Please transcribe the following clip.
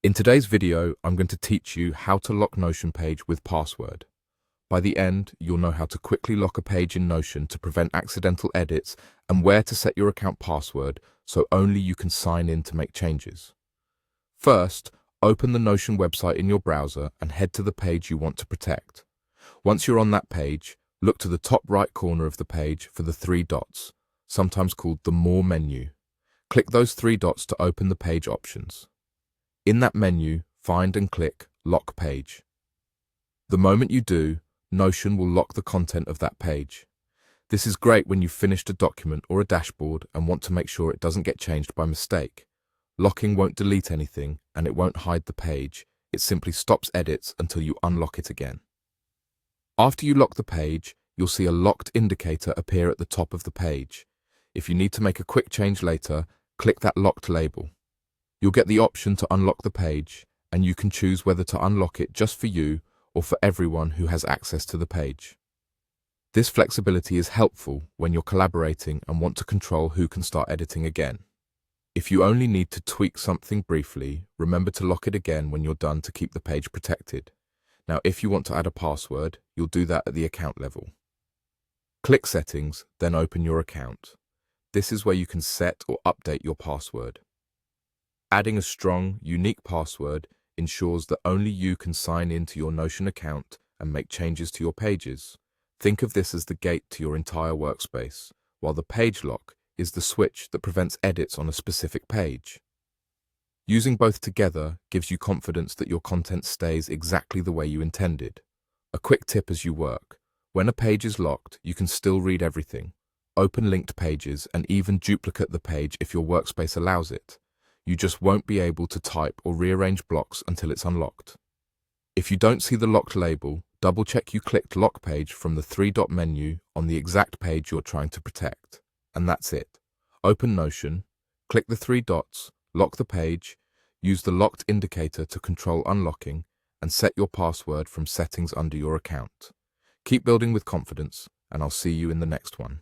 In today's video, I'm going to teach you how to lock Notion page with password. By the end, you'll know how to quickly lock a page in Notion to prevent accidental edits and where to set your account password so only you can sign in to make changes. First, open the Notion website in your browser and head to the page you want to protect. Once you're on that page, look to the top right corner of the page for the three dots, sometimes called the More menu. Click those three dots to open the page options. In that menu, find and click Lock Page. The moment you do, Notion will lock the content of that page. This is great when you've finished a document or a dashboard and want to make sure it doesn't get changed by mistake. Locking won't delete anything and it won't hide the page. It simply stops edits until you unlock it again. After you lock the page, you'll see a locked indicator appear at the top of the page. If you need to make a quick change later, click that locked label. You'll get the option to unlock the page, and you can choose whether to unlock it just for you or for everyone who has access to the page. This flexibility is helpful when you're collaborating and want to control who can start editing again. If you only need to tweak something briefly, remember to lock it again when you're done to keep the page protected. Now, if you want to add a password, you'll do that at the account level. Click Settings, then open your account. This is where you can set or update your password. Adding a strong, unique password ensures that only you can sign into your Notion account and make changes to your pages. Think of this as the gate to your entire workspace, while the page lock is the switch that prevents edits on a specific page. Using both together gives you confidence that your content stays exactly the way you intended. A quick tip as you work: when a page is locked, you can still read everything, open linked pages, and even duplicate the page if your workspace allows it. You just won't be able to type or rearrange blocks until it's unlocked. If you don't see the locked label, double-check you clicked Lock Page from the three-dot menu on the exact page you're trying to protect. And that's it. Open Notion, click the three dots, lock the page, use the locked indicator to control unlocking, and set your password from settings under your account. Keep building with confidence, and I'll see you in the next one.